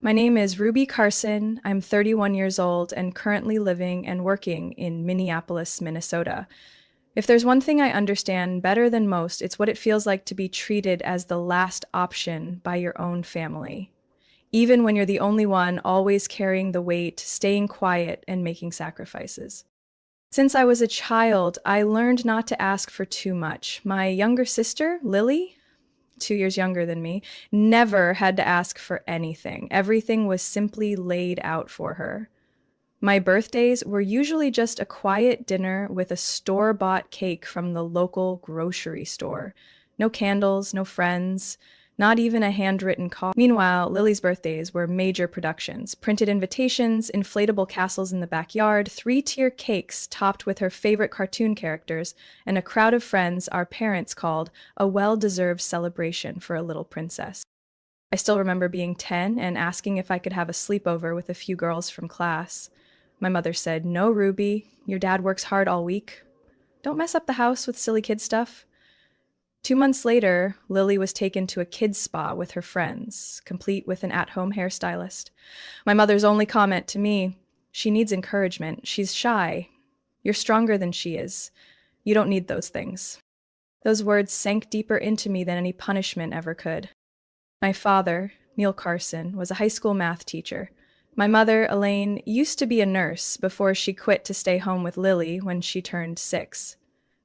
My name is Ruby Carson. I'm 31 years old and currently living and working in Minneapolis, Minnesota. If there's one thing I understand better than most, it's what it feels like to be treated as the last option by your own family. Even when you're the only one always carrying the weight, staying quiet, and making sacrifices. Since I was a child, I learned not to ask for too much. My younger sister, Lily, 2 years younger than me, never had to ask for anything. Everything was simply laid out for her. My birthdays were usually just a quiet dinner with a store-bought cake from the local grocery store. No candles, no friends, not even a handwritten card. Meanwhile, Lily's birthdays were major productions, printed invitations, inflatable castles in the backyard, three-tier cakes topped with her favorite cartoon characters, and a crowd of friends our parents called a well-deserved celebration for a little princess. I still remember being 10 and asking if I could have a sleepover with a few girls from class. My mother said, "No, Ruby, your dad works hard all week. Don't mess up the house with silly kid stuff." 2 months later, Lily was taken to a kids' spa with her friends, complete with an at-home hairstylist. My mother's only comment to me, "She needs encouragement. She's shy. You're stronger than she is. You don't need those things." Those words sank deeper into me than any punishment ever could. My father, Neil Carson, was a high school math teacher. My mother, Elaine, used to be a nurse before she quit to stay home with Lily when she turned 6.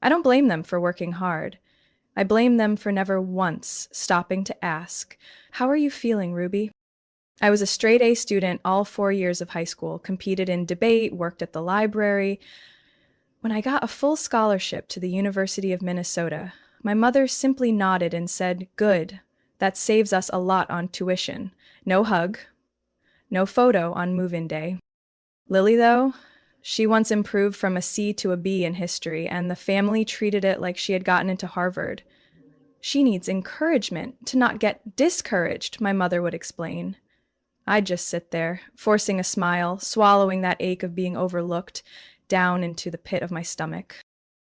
I don't blame them for working hard. I blame them for never once stopping to ask, "How are you feeling, Ruby?" I was a straight-A student all 4 years of high school, competed in debate, worked at the library. When I got a full scholarship to the University of Minnesota, my mother simply nodded and said, "Good. That saves us a lot on tuition. No hug, no photo on move-in day." Lily, though, she once improved from a C to a B in history, and the family treated it like she had gotten into Harvard. "She needs encouragement to not get discouraged," my mother would explain. I'd just sit there, forcing a smile, swallowing that ache of being overlooked down into the pit of my stomach.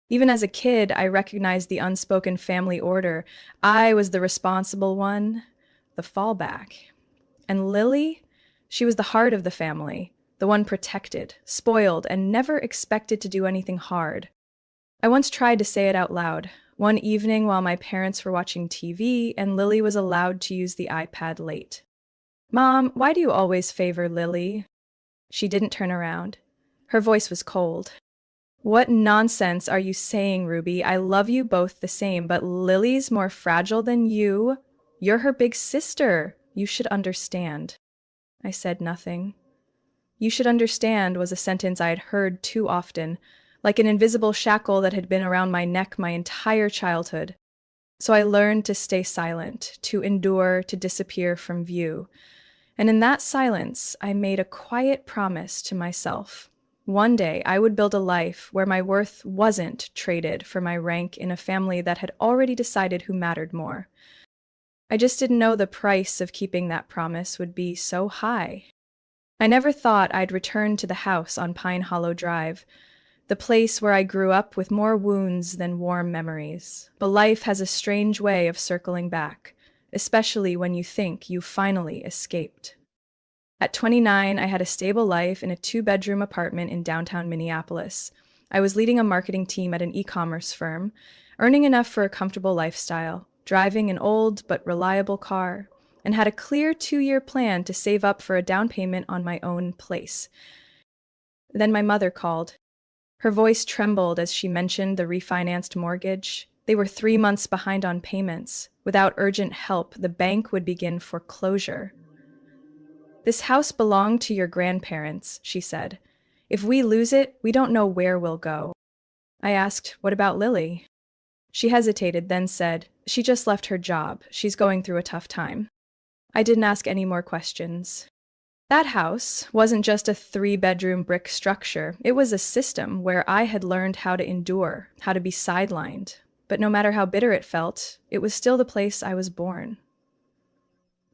Even as a kid, I recognized the unspoken family order. I was the responsible one, the fallback. And Lily, she was the heart of the family, the one protected, spoiled, and never expected to do anything hard. I once tried to say it out loud, one evening while my parents were watching TV and Lily was allowed to use the iPad late. "Mom, why do you always favor Lily?" She didn't turn around. Her voice was cold. "What nonsense are you saying, Ruby? I love you both the same, but Lily's more fragile than you. You're her big sister. You should understand." I said nothing. "You should understand" was a sentence I had heard too often, like an invisible shackle that had been around my neck my entire childhood. So I learned to stay silent, to endure, to disappear from view. And in that silence, I made a quiet promise to myself. One day, I would build a life where my worth wasn't traded for my rank in a family that had already decided who mattered more. I just didn't know the price of keeping that promise would be so high. I never thought I'd return to the house on Pine Hollow Drive, the place where I grew up with more wounds than warm memories. But life has a strange way of circling back, especially when you think you've finally escaped. At 29, I had a stable life in a 2-bedroom apartment in downtown Minneapolis. I was leading a marketing team at an e-commerce firm, earning enough for a comfortable lifestyle, driving an old but reliable car, and had a clear 2-year plan to save up for a down payment on my own place. Then my mother called. Her voice trembled as she mentioned the refinanced mortgage. They were 3 months behind on payments. Without urgent help, the bank would begin foreclosure. "This house belonged to your grandparents," she said. "If we lose it, we don't know where we'll go." I asked, "What about Lily?" She hesitated, then said, "She just left her job. She's going through a tough time." I didn't ask any more questions. That house wasn't just a 3-bedroom brick structure. It was a system where I had learned how to endure, how to be sidelined. But no matter how bitter it felt, it was still the place I was born.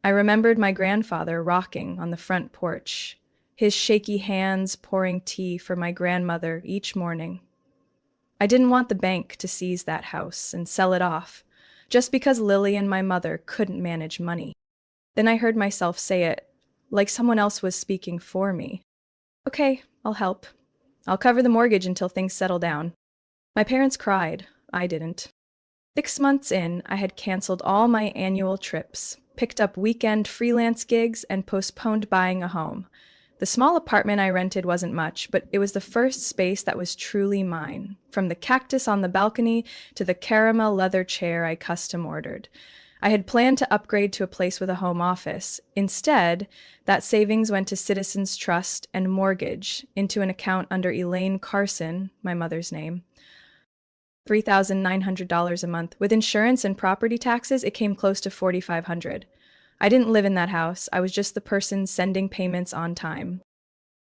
I remembered my grandfather rocking on the front porch, his shaky hands pouring tea for my grandmother each morning. I didn't want the bank to seize that house and sell it off, just because Lily and my mother couldn't manage money. Then I heard myself say it, like someone else was speaking for me. Okay, I'll help. I'll cover the mortgage until things settle down. My parents cried. I didn't. 6 months in, I had canceled all my annual trips, picked up weekend freelance gigs, and postponed buying a home. The small apartment I rented wasn't much, but it was the first space that was truly mine, from the cactus on the balcony to the caramel leather chair I custom ordered. I had planned to upgrade to a place with a home office. Instead, that savings went to Citizens Trust and mortgage into an account under Elaine Carson, my mother's name. $3,900 a month. With insurance and property taxes, it came close to $4,500. I didn't live in that house. I was just the person sending payments on time.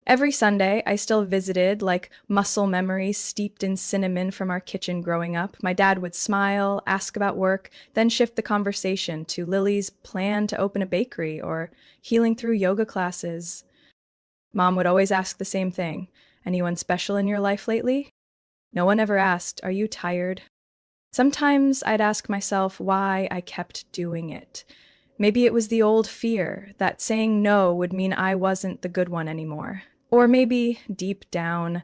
Every Sunday, I still visited, like muscle memories steeped in cinnamon from our kitchen growing up. My dad would smile, ask about work, then shift the conversation to Lily's plan to open a bakery or healing through yoga classes. Mom would always ask the same thing. Anyone special in your life lately? No one ever asked, "Are you tired?" Sometimes I'd ask myself why I kept doing it. Maybe it was the old fear that saying no would mean I wasn't the good one anymore. Or maybe, deep down,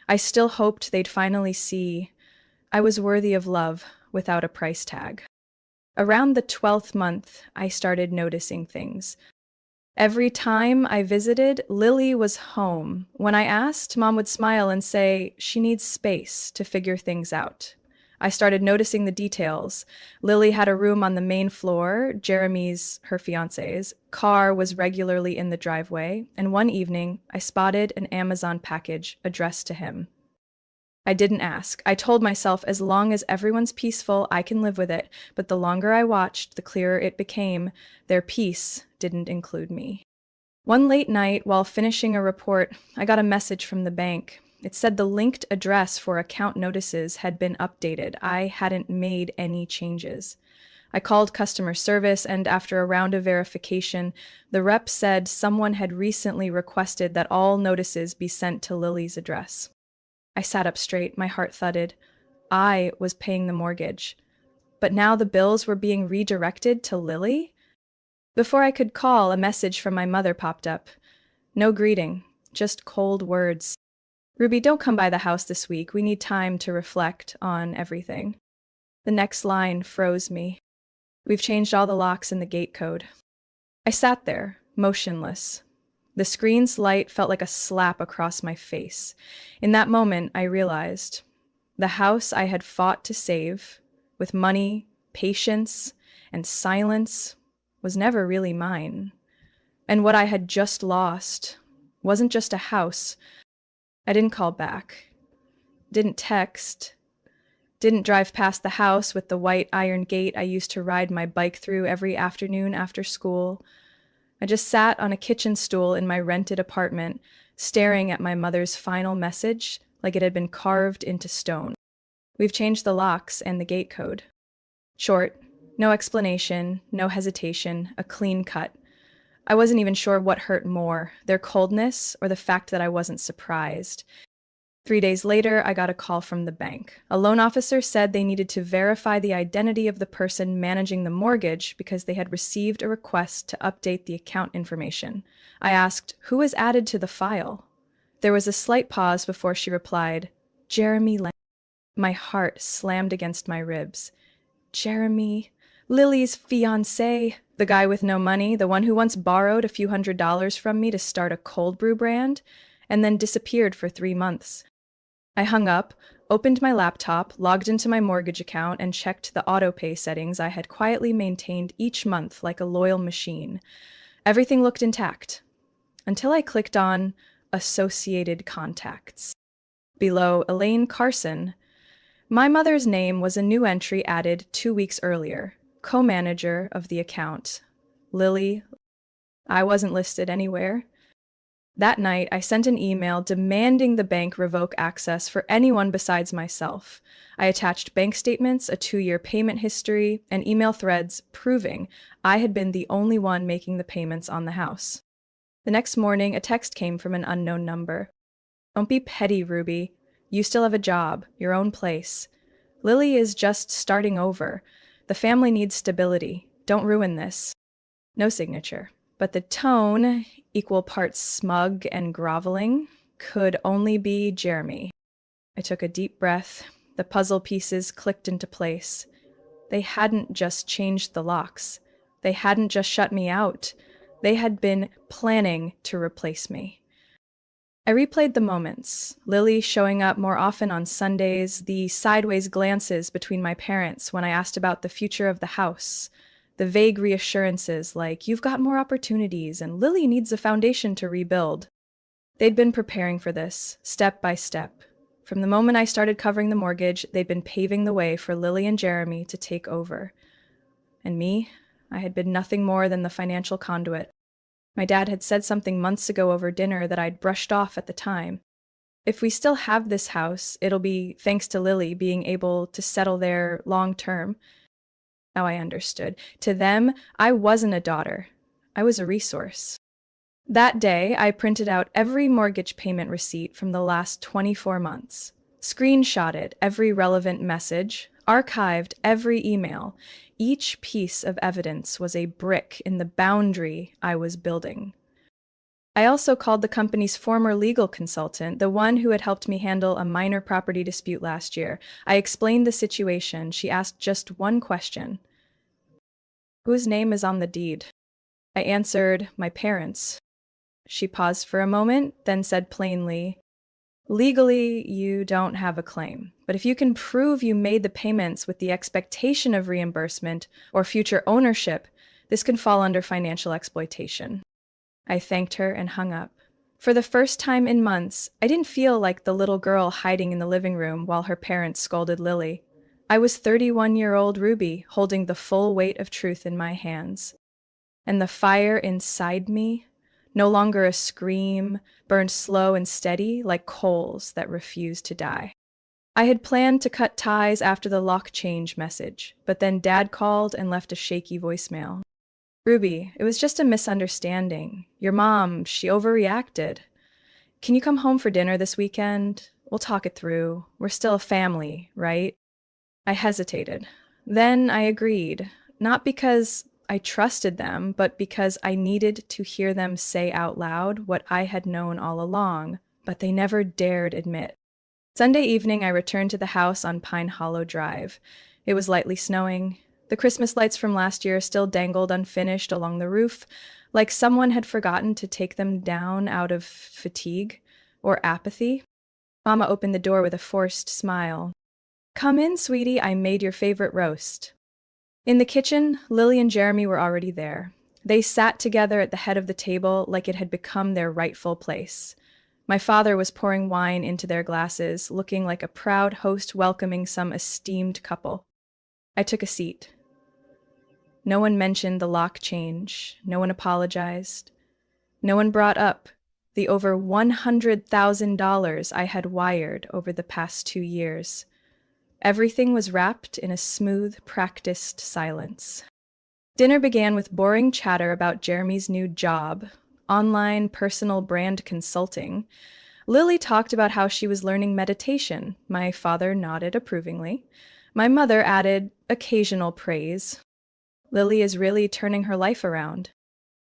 I still hoped they'd finally see I was worthy of love without a price tag. Around the 12th month, I started noticing things. Every time I visited, Lily was home. When I asked, Mom would smile and say she needs space to figure things out. I started noticing the details. Lily had a room on the main floor. Jeremy's, her fiance's, car was regularly in the driveway, and one evening I spotted an Amazon package addressed to him. I didn't ask. I told myself as long as everyone's peaceful, I can live with it, but the longer I watched, the clearer it became. Their peace didn't include me. One late night, while finishing a report, I got a message from the bank. It said the linked address for account notices had been updated. I hadn't made any changes. I called customer service, and after a round of verification, the rep said someone had recently requested that all notices be sent to Lily's address. I sat up straight, my heart thudded. I was paying the mortgage. But now the bills were being redirected to Lily? Before I could call, a message from my mother popped up. No greeting, just cold words. "Ruby, don't come by the house this week. We need time to reflect on everything." The next line froze me. "We've changed all the locks in the gate code." I sat there, motionless. The screen's light felt like a slap across my face. In that moment, I realized the house I had fought to save, with money, patience, and silence, was never really mine. And what I had just lost wasn't just a house. I didn't call back, didn't text, didn't drive past the house with the white iron gate I used to ride my bike through every afternoon after school. I just sat on a kitchen stool in my rented apartment, staring at my mother's final message like it had been carved into stone. "We've changed the locks and the gate code." Short, no explanation, no hesitation, a clean cut. I wasn't even sure what hurt more, their coldness or the fact that I wasn't surprised. 3 days later, I got a call from the bank. A loan officer said they needed to verify the identity of the person managing the mortgage because they had received a request to update the account information. I asked, "Who was added to the file?" There was a slight pause before she replied, "Jeremy Lang." My heart slammed against my ribs. Jeremy, Lily's fiancé, the guy with no money, the one who once borrowed a few $100s from me to start a cold brew brand, and then disappeared for 3 months. I hung up, opened my laptop, logged into my mortgage account, and checked the autopay settings I had quietly maintained each month like a loyal machine. Everything looked intact, until I clicked on Associated Contacts. Below Elaine Carson, my mother's name was a new entry added 2 weeks earlier, co-manager of the account. Lily. I wasn't listed anywhere. That night, I sent an email demanding the bank revoke access for anyone besides myself. I attached bank statements, a 2-year payment history, and email threads proving I had been the only one making the payments on the house. The next morning, a text came from an unknown number. "Don't be petty, Ruby. You still have a job, your own place. Lily is just starting over. The family needs stability. Don't ruin this." No signature, But the tone, equal parts smug and groveling, could only be Jeremy. I took a deep breath. The puzzle pieces clicked into place. They hadn't just changed the locks. They hadn't just shut me out. They had been planning to replace me. I replayed the moments, Lily showing up more often on Sundays, the sideways glances between my parents when I asked about the future of the house, the vague reassurances like, you've got more opportunities and Lily needs a foundation to rebuild. They'd been preparing for this, step by step. From the moment I started covering the mortgage, they'd been paving the way for Lily and Jeremy to take over. And me, I had been nothing more than the financial conduit. My dad had said something months ago over dinner that I'd brushed off at the time. If we still have this house, it'll be thanks to Lily being able to settle there long term. Now I understood. To them, I wasn't a daughter. I was a resource. That day, I printed out every mortgage payment receipt from the last 24 months, screenshotted every relevant message, archived every email. Each piece of evidence was a brick in the boundary I was building. I also called the company's former legal consultant, the one who had helped me handle a minor property dispute last year. I explained the situation. She asked just one question. Whose name is on the deed? I answered, my parents'. She paused for a moment, then said plainly, legally, you don't have a claim, but if you can prove you made the payments with the expectation of reimbursement or future ownership, this can fall under financial exploitation. I thanked her and hung up. For the first time in months, I didn't feel like the little girl hiding in the living room while her parents scolded Lily. I was 31-year-old Ruby, holding the full weight of truth in my hands. And the fire inside me, no longer a scream, burned slow and steady like coals that refused to die. I had planned to cut ties after the lock change message, but then Dad called and left a shaky voicemail. Ruby, it was just a misunderstanding. Your mom, she overreacted. Can you come home for dinner this weekend? We'll talk it through. We're still a family, right? I hesitated. Then I agreed, not because I trusted them, but because I needed to hear them say out loud what I had known all along, but they never dared admit. Sunday evening, I returned to the house on Pine Hollow Drive. It was lightly snowing. The Christmas lights from last year still dangled unfinished along the roof, like someone had forgotten to take them down out of fatigue or apathy. Mama opened the door with a forced smile. Come in, sweetie, I made your favorite roast. In the kitchen, Lily and Jeremy were already there. They sat together at the head of the table like it had become their rightful place. My father was pouring wine into their glasses, looking like a proud host welcoming some esteemed couple. I took a seat. No one mentioned the lock change. No one apologized. No one brought up the over $100,000 I had wired over the past 2 years. Everything was wrapped in a smooth, practiced silence. Dinner began with boring chatter about Jeremy's new job, online personal brand consulting. Lily talked about how she was learning meditation. My father nodded approvingly. My mother added occasional praise. Lily is really turning her life around.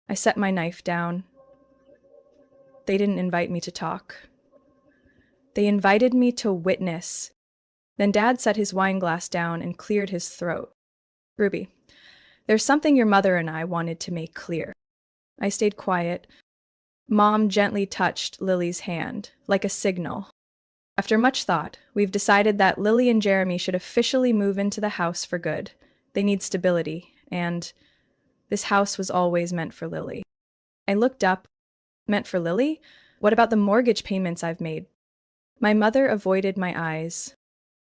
I set my knife down. They didn't invite me to talk. They invited me to witness. Then Dad set his wine glass down and cleared his throat. Ruby, there's something your mother and I wanted to make clear. I stayed quiet. Mom gently touched Lily's hand, like a signal. After much thought, we've decided that Lily and Jeremy should officially move into the house for good. They need stability, and this house was always meant for Lily. I looked up. Meant for Lily? What about the mortgage payments I've made? My mother avoided my eyes.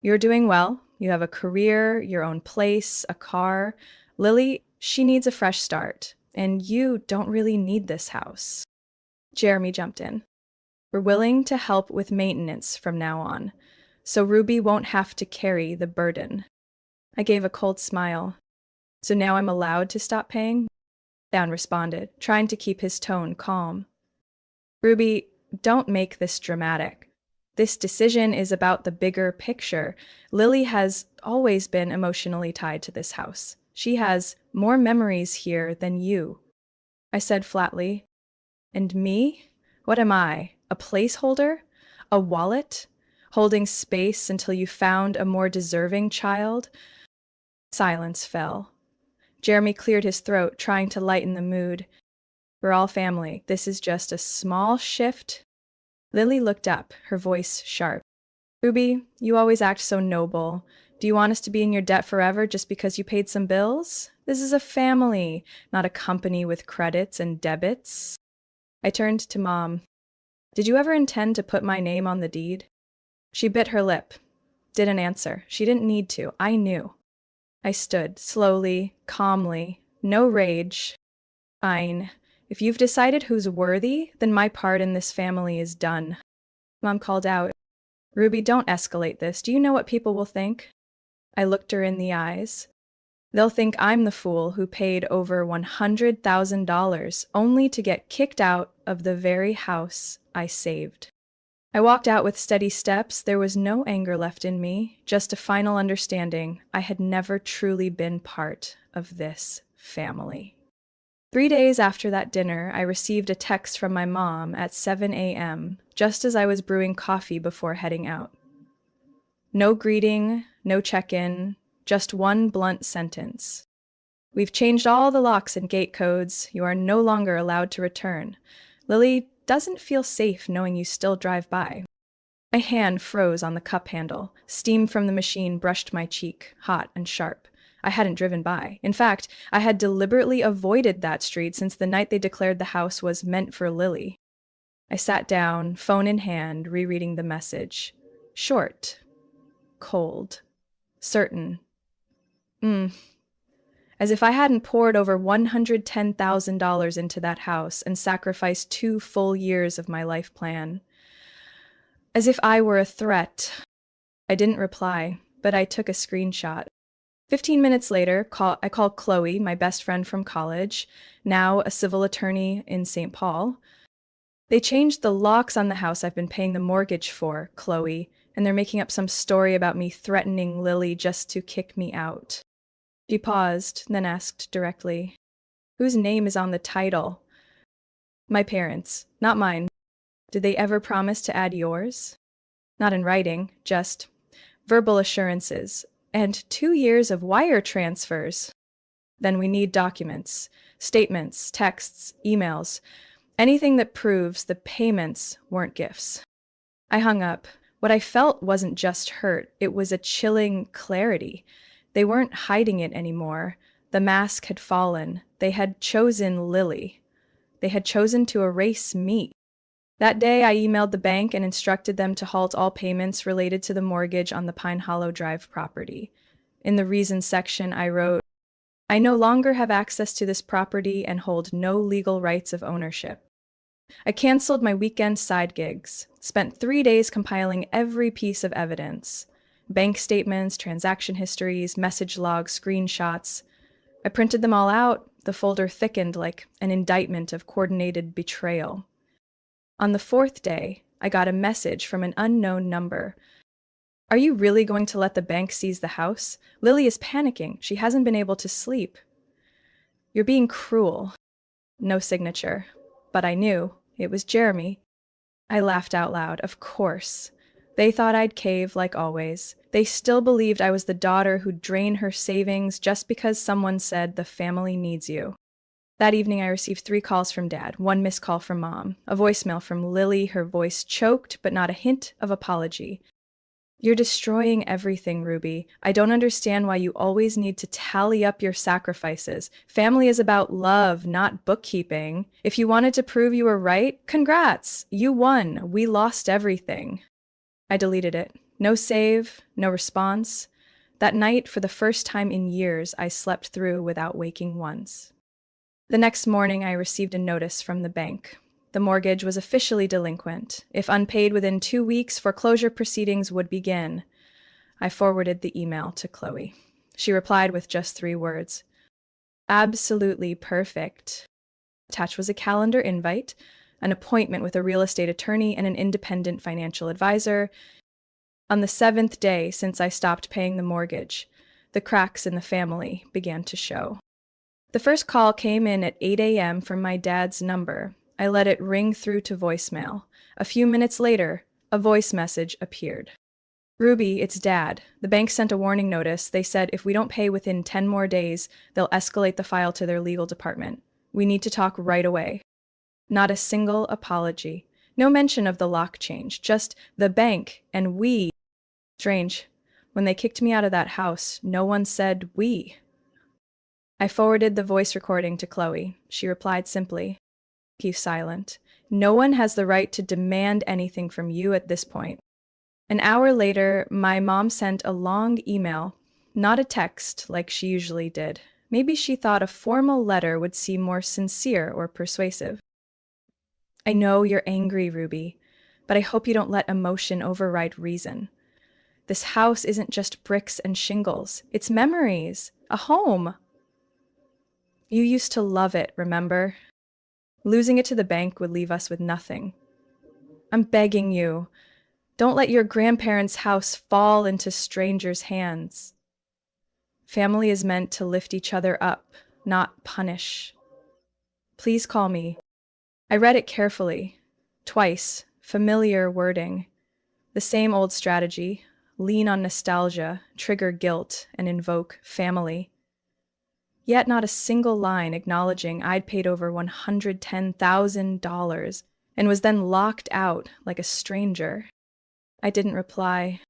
You're doing well. You have a career, your own place, a car. Lily, she needs a fresh start, and you don't really need this house. Jeremy jumped in. We're willing to help with maintenance from now on, so Ruby won't have to carry the burden. I gave a cold smile. So now I'm allowed to stop paying? Dan responded, trying to keep his tone calm. Ruby, don't make this dramatic. This decision is about the bigger picture. Lily has always been emotionally tied to this house. She has more memories here than you. I said flatly. And me? What am I? A placeholder? A wallet? Holding space until you found a more deserving child? Silence fell. Jeremy cleared his throat, trying to lighten the mood. We're all family. This is just a small shift. Lily looked up, her voice sharp. Ruby, you always act so noble. Do you want us to be in your debt forever just because you paid some bills? This is a family, not a company with credits and debits. I turned to Mom. Did you ever intend to put my name on the deed? She bit her lip. Didn't answer. She didn't need to. I knew. I stood, slowly, calmly. No rage. Fine. If you've decided who's worthy, then my part in this family is done. Mom called out, Ruby, don't escalate this. Do you know what people will think? I looked her in the eyes. They'll think I'm the fool who paid over $100,000 only to get kicked out of the very house I saved. I walked out with steady steps. There was no anger left in me, just a final understanding I had never truly been part of this family. 3 days after that dinner, I received a text from my mom at 7 a.m., just as I was brewing coffee before heading out. No greeting, no check-in, just one blunt sentence. We've changed all the locks and gate codes. You are no longer allowed to return. Lily doesn't feel safe knowing you still drive by. My hand froze on the cup handle. Steam from the machine brushed my cheek, hot and sharp. I hadn't driven by. In fact, I had deliberately avoided that street since the night they declared the house was meant for Lily. I sat down, phone in hand, rereading the message. Short. Cold. Certain. As if I hadn't poured over $110,000 into that house and sacrificed 2 full years of my life plan. As if I were a threat. I didn't reply, but I took a screenshot. 15 minutes later, I called Chloe, my best friend from college, now a civil attorney in St. Paul. They changed the locks on the house I've been paying the mortgage for, Chloe, and they're making up some story about me threatening Lily just to kick me out. She paused, then asked directly, Whose name is on the title? My parents, not mine. Did they ever promise to add yours? Not in writing, just verbal assurances. And 2 years of wire transfers. Then we need documents, statements, texts, emails, anything that proves the payments weren't gifts. I hung up. What I felt wasn't just hurt, it was a chilling clarity. They weren't hiding it anymore. The mask had fallen. They had chosen Lily. They had chosen to erase me. That day, I emailed the bank and instructed them to halt all payments related to the mortgage on the Pine Hollow Drive property. In the reasons section, I wrote, I no longer have access to this property and hold no legal rights of ownership. I canceled my weekend side gigs, spent 3 days compiling every piece of evidence. Bank statements, transaction histories, message logs, screenshots. I printed them all out. The folder thickened like an indictment of coordinated betrayal. On the 4th day, I got a message from an unknown number. Are you really going to let the bank seize the house? Lily is panicking. She hasn't been able to sleep. You're being cruel. No signature. But I knew. It was Jeremy. I laughed out loud. Of course. They thought I'd cave like always. They still believed I was the daughter who'd drain her savings just because someone said the family needs you. That evening, I received 3 calls from Dad, 1 missed call from Mom, a voicemail from Lily, her voice choked, but not a hint of apology. You're destroying everything, Ruby. I don't understand why you always need to tally up your sacrifices. Family is about love, not bookkeeping. If you wanted to prove you were right, congrats. You won. We lost everything. I deleted it. No save, no response. That night, for the first time in years, I slept through without waking once. The next morning, I received a notice from the bank. The mortgage was officially delinquent. If unpaid within 2 weeks, foreclosure proceedings would begin. I forwarded the email to Chloe. She replied with just 3 words. Absolutely perfect. Attached was a calendar invite, an appointment with a real estate attorney and an independent financial advisor. On the 7th day since I stopped paying the mortgage, the cracks in the family began to show. The first call came in at 8 a.m. from my dad's number. I let it ring through to voicemail. A few minutes later, a voice message appeared. Ruby, it's Dad. The bank sent a warning notice. They said if we don't pay within 10 more days, they'll escalate the file to their legal department. We need to talk right away. Not a single apology. No mention of the lock change, just the bank and we. Strange. When they kicked me out of that house, no one said we. I forwarded the voice recording to Chloe. She replied simply, "Keep silent. No one has the right to demand anything from you at this point." An hour later, my mom sent a long email, not a text like she usually did. Maybe she thought a formal letter would seem more sincere or persuasive. "I know you're angry, Ruby, but I hope you don't let emotion override reason. This house isn't just bricks and shingles. It's memories, a home. You used to love it, remember? Losing it to the bank would leave us with nothing. I'm begging you, don't let your grandparents' house fall into strangers' hands. Family is meant to lift each other up, not punish. Please call me." I read it carefully. Twice, familiar wording. The same old strategy, lean on nostalgia, trigger guilt, and invoke family. Yet not a single line acknowledging I'd paid over $110,000 and was then locked out like a stranger. I didn't reply.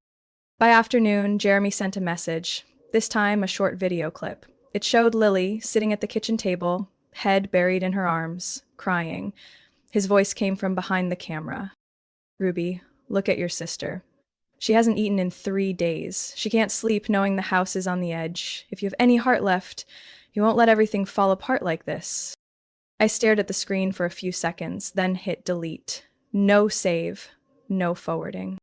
By afternoon, Jeremy sent a message, this time a short video clip. It showed Lily sitting at the kitchen table, head buried in her arms, crying. His voice came from behind the camera. "Ruby, look at your sister. She hasn't eaten in 3 days. She can't sleep knowing the house is on the edge. If you have any heart left, you won't let everything fall apart like this." I stared at the screen for a few seconds, then hit delete. No save, no forwarding.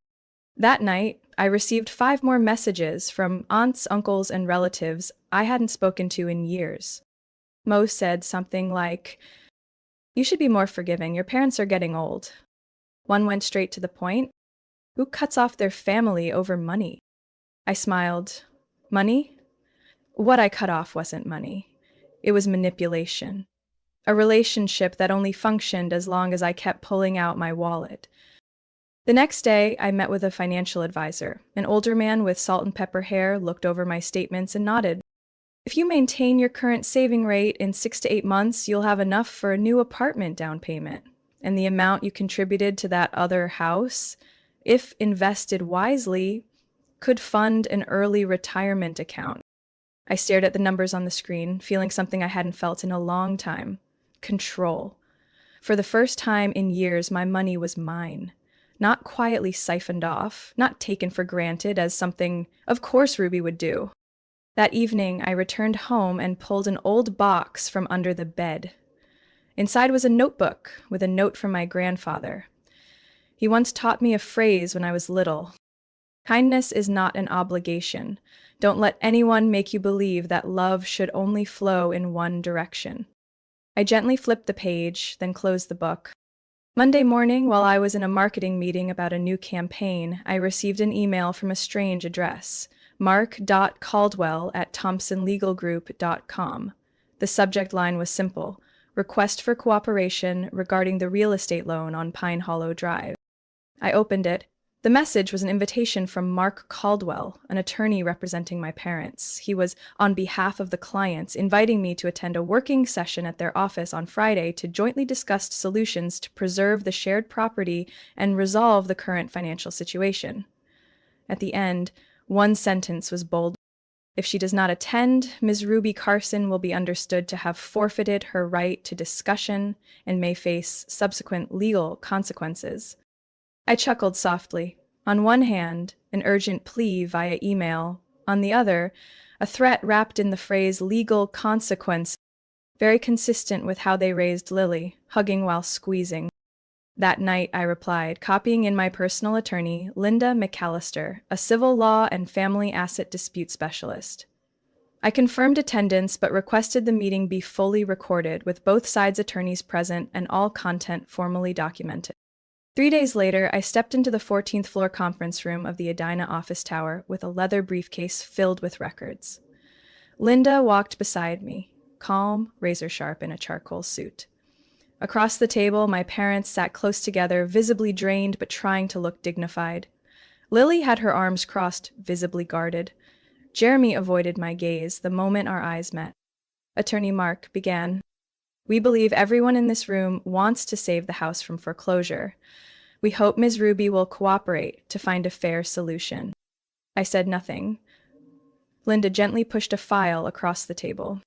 That night, I received 5 more messages from aunts, uncles, and relatives I hadn't spoken to in years. Mo said something like, "You should be more forgiving. Your parents are getting old." One went straight to the point. "Who cuts off their family over money?" I smiled. Money? What I cut off wasn't money. It was manipulation. A relationship that only functioned as long as I kept pulling out my wallet. The next day, I met with a financial advisor. An older man with salt and pepper hair looked over my statements and nodded. "If you maintain your current saving rate in 6 to 8 months, you'll have enough for a new apartment down payment. And the amount you contributed to that other house, if invested wisely, could fund an early retirement account." I stared at the numbers on the screen, feeling something I hadn't felt in a long time. Control. For the first time in years, my money was mine. Not quietly siphoned off, not taken for granted as something of course Ruby would do. That evening, I returned home and pulled an old box from under the bed. Inside was a notebook with a note from my grandfather. He once taught me a phrase when I was little. "Kindness is not an obligation. Don't let anyone make you believe that love should only flow in one direction." I gently flipped the page, then closed the book. Monday morning, while I was in a marketing meeting about a new campaign, I received an email from a strange address, mark.caldwell@thompsonlegalgroup.com. The subject line was simple: request for cooperation regarding the real estate loan on Pine Hollow Drive. I opened it. The message was an invitation from Mark Caldwell, an attorney representing my parents. He was, on behalf of the clients, inviting me to attend a working session at their office on Friday to jointly discuss solutions to preserve the shared property and resolve the current financial situation. At the end, one sentence was bold. "If she does not attend, Ms. Ruby Carson will be understood to have forfeited her right to discussion and may face subsequent legal consequences." I chuckled softly. On one hand, an urgent plea via email. On the other, a threat wrapped in the phrase legal consequence, very consistent with how they raised Lily, hugging while squeezing. That night, I replied, copying in my personal attorney, Linda McAllister, a civil law and family asset dispute specialist. I confirmed attendance but requested the meeting be fully recorded with both sides' attorneys present and all content formally documented. 3 days later, I stepped into the 14th floor conference room of the Edina office tower with a leather briefcase filled with records. Linda walked beside me. calm, razor sharp in a charcoal suit. Across the table, my parents sat close together, visibly drained but trying to look dignified. Lily had her arms crossed, visibly guarded. Jeremy avoided my gaze the moment our eyes met. Attorney Mark began. We believe everyone in this room wants to save the house from foreclosure. We hope Ms. Ruby will cooperate to find a fair solution. I said nothing. Linda gently pushed a file across the table.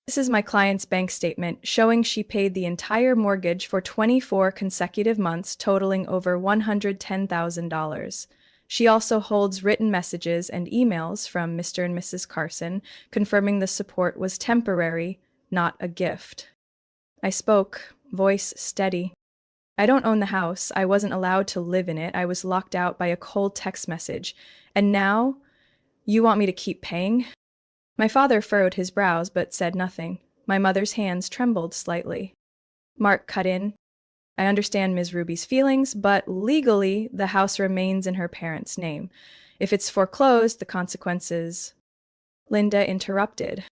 This is my client's bank statement showing she paid the entire mortgage for 24 consecutive months, totaling over $110,000. She also holds written messages and emails from Mr. and Mrs. Carson confirming the support was temporary, not a gift. I spoke, voice steady. I don't own the house. I wasn't allowed to live in it. I was locked out by a cold text message. And now, you want me to keep paying? My father furrowed his brows but said nothing. My mother's hands trembled slightly. Mark cut in. I understand Ms. Ruby's feelings, but legally, the house remains in her parents' name. If it's foreclosed, the consequences... Linda interrupted.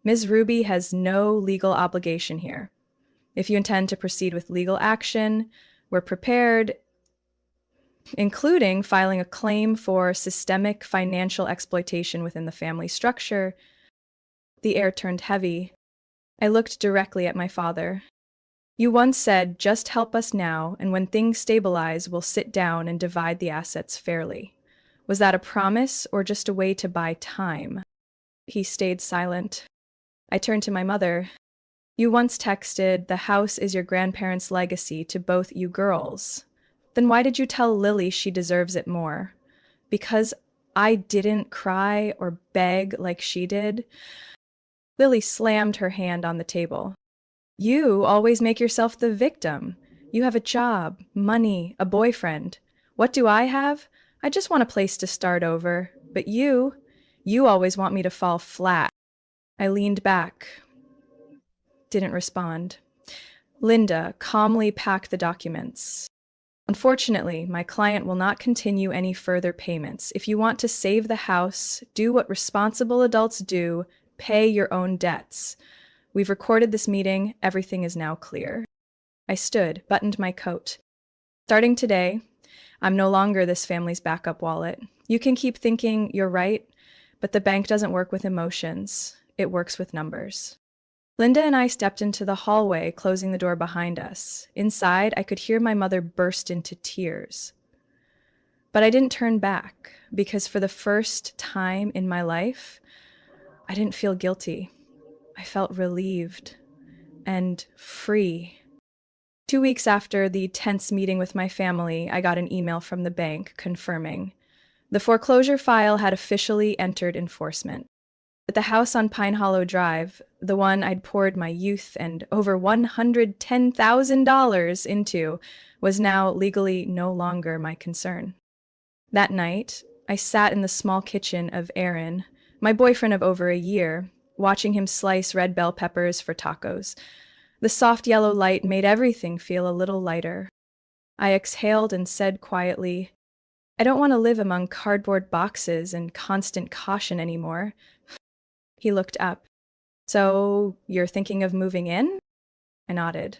Ms. Ruby has no legal obligation here. If you intend to proceed with legal action, we're prepared, including filing a claim for systemic financial exploitation within the family structure. The air turned heavy. I looked directly at my father. You once said, just help us now, and when things stabilize, we'll sit down and divide the assets fairly. Was that a promise or just a way to buy time? He stayed silent. I turned to my mother. You once texted, the house is your grandparents' legacy to both you girls. Then why did you tell Lily she deserves it more? Because I didn't cry or beg like she did? Lily slammed her hand on the table. You always make yourself the victim. You have a job, money, a boyfriend. What do I have? I just want a place to start over. But you always want me to fall flat. I leaned back. Didn't respond. Linda calmly packed the documents. Unfortunately, my client will not continue any further payments. If you want to save the house, do what responsible adults do, pay your own debts. We've recorded this meeting. Everything is now clear. I stood, buttoned my coat. Starting today, I'm no longer this family's backup wallet. You can keep thinking you're right, but the bank doesn't work with emotions. It works with numbers. Linda and I stepped into the hallway, closing the door behind us. Inside, I could hear my mother burst into tears. But I didn't turn back, because for the first time in my life, I didn't feel guilty. I felt relieved and free. 2 weeks after the tense meeting with my family, I got an email from the bank confirming the foreclosure file had officially entered enforcement. But the house on Pine Hollow Drive, the one I'd poured my youth and over $110,000 into, was now legally no longer my concern. That night, I sat in the small kitchen of Aaron, my boyfriend of over a year, watching him slice red bell peppers for tacos. The soft yellow light made everything feel a little lighter. I exhaled and said quietly, I don't want to live among cardboard boxes and constant caution anymore. He looked up. So, you're thinking of moving in? I nodded.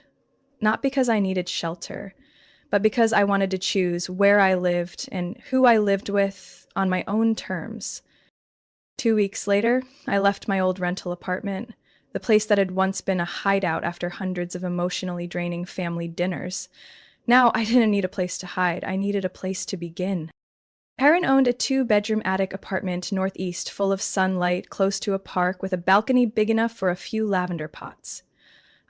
Not because I needed shelter, but because I wanted to choose where I lived and who I lived with on my own terms. 2 weeks later, I left my old rental apartment, the place that had once been a hideout after hundreds of emotionally draining family dinners. Now I didn't need a place to hide. I needed a place to begin. Aaron owned a 2-bedroom attic apartment northeast, full of sunlight, close to a park, with a balcony big enough for a few lavender pots.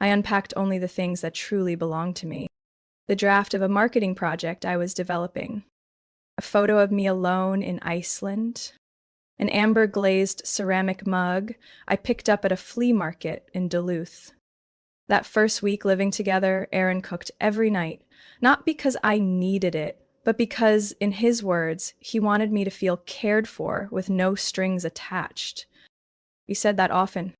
I unpacked only the things that truly belonged to me. The draft of a marketing project I was developing. A photo of me alone in Iceland. An amber-glazed ceramic mug I picked up at a flea market in Duluth. That first week living together, Aaron cooked every night, not because I needed it, but because, in his words, he wanted me to feel cared for with no strings attached. He said that often.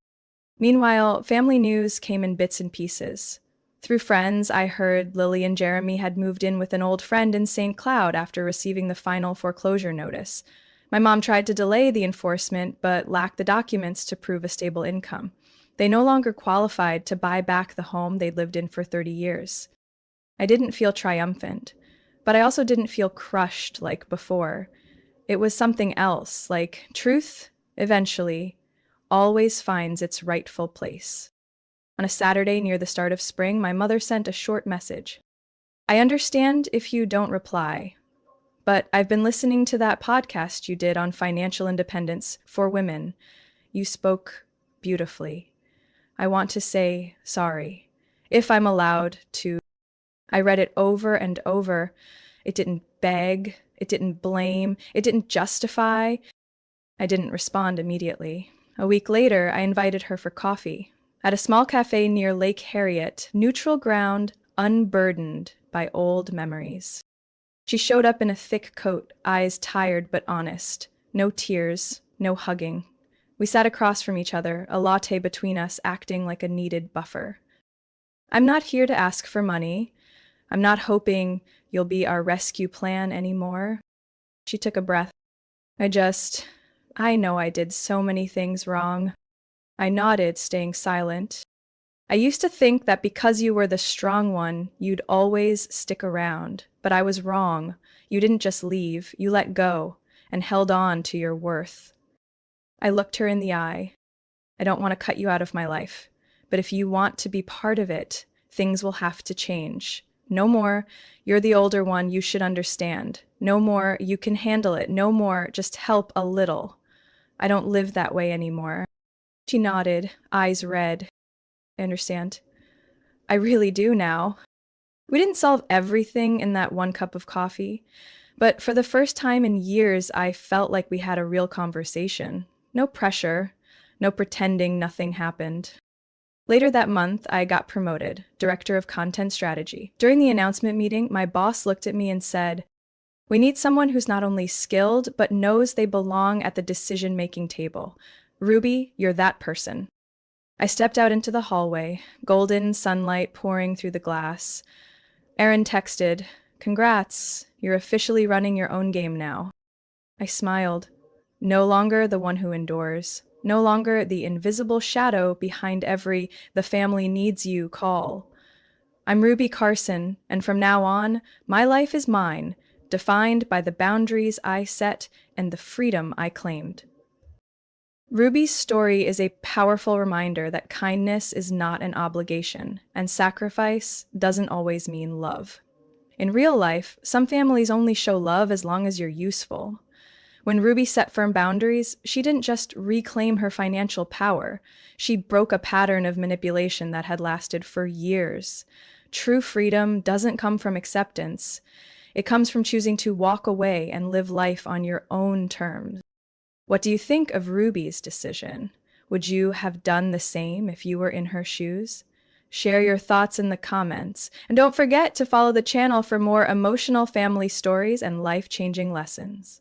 Meanwhile, family news came in bits and pieces. Through friends, I heard Lily and Jeremy had moved in with an old friend in St. Cloud after receiving the final foreclosure notice. My mom tried to delay the enforcement, but lacked the documents to prove a stable income. They no longer qualified to buy back the home they'd lived in for 30 years. I didn't feel triumphant, but I also didn't feel crushed like before. It was something else, like truth, eventually, always finds its rightful place. On a Saturday near the start of spring, my mother sent a short message. I understand if you don't reply, but I've been listening to that podcast you did on financial independence for women. You spoke beautifully. I want to say sorry, if I'm allowed to. I read it over and over. It didn't beg, it didn't blame, it didn't justify. I didn't respond immediately. A week later, I invited her for coffee. At a small cafe near Lake Harriet, neutral ground, unburdened by old memories. She showed up in a thick coat, eyes tired but honest. No tears, no hugging. We sat across from each other, a latte between us acting like a needed buffer. I'm not here to ask for money. I'm not hoping you'll be our rescue plan anymore. She took a breath. I know I did so many things wrong. I nodded, staying silent. I used to think that because you were the strong one, you'd always stick around. But I was wrong. You didn't just leave, you let go and held on to your worth. I looked her in the eye. I don't want to cut you out of my life, but if you want to be part of it, things will have to change. No more, you're the older one, you should understand. No more, you can handle it. No more, just help a little. I don't live that way anymore. She nodded, eyes red. I understand. I really do now. We didn't solve everything in that one cup of coffee, but for the first time in years, I felt like we had a real conversation. No pressure, no pretending nothing happened. Later that month, I got promoted, Director of Content Strategy. During the announcement meeting, my boss looked at me and said, "We need someone who's not only skilled, but knows they belong at the decision-making table. Ruby, you're that person." I stepped out into the hallway, golden sunlight pouring through the glass. Erin texted, "Congrats, you're officially running your own game now." I smiled. No longer the one who endures. No longer the invisible shadow behind every "the family needs you" call. I'm Ruby Carson, and from now on, my life is mine, defined by the boundaries I set and the freedom I claimed. Ruby's story is a powerful reminder that kindness is not an obligation, and sacrifice doesn't always mean love. In real life, some families only show love as long as you're useful. When Ruby set firm boundaries, she didn't just reclaim her financial power. She broke a pattern of manipulation that had lasted for years. True freedom doesn't come from acceptance. It comes from choosing to walk away and live life on your own terms. What do you think of Ruby's decision? Would you have done the same if you were in her shoes? Share your thoughts in the comments. And don't forget to follow the channel for more emotional family stories and life-changing lessons.